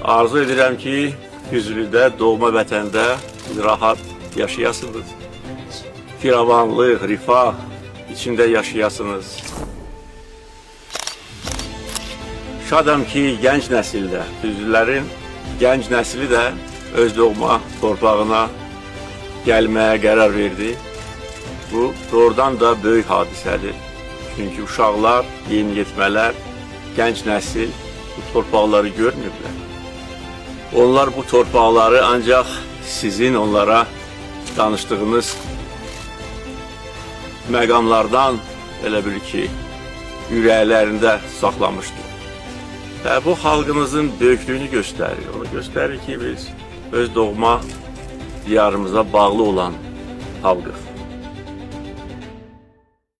Arzu edirəm ki, Füzulidə, doğma vətəndə rahat yaşayasınız. Firavanlıq, rifah içində yaşayasınız. Şadam ki, gənc nəsildə, Füzulilərin gənc nəsli də öz doğma torpağına gəlməyə qərar verdi. Bu, doğrudan da böyük hadisədir. Çünki uşaqlar, yeniyetmələr, gənc nəsil bu torpaqları görmürlər. Onlar bu torpaqları ancaq sizin onlara danışdığınız məqamlardan elə bil ki, ürəklərində saxlamışdır. Və bu xalqımızın böyüklüyünü göstərir. Onu göstərir ki, biz öz doğma diyarımıza bağlı olan xalqıq.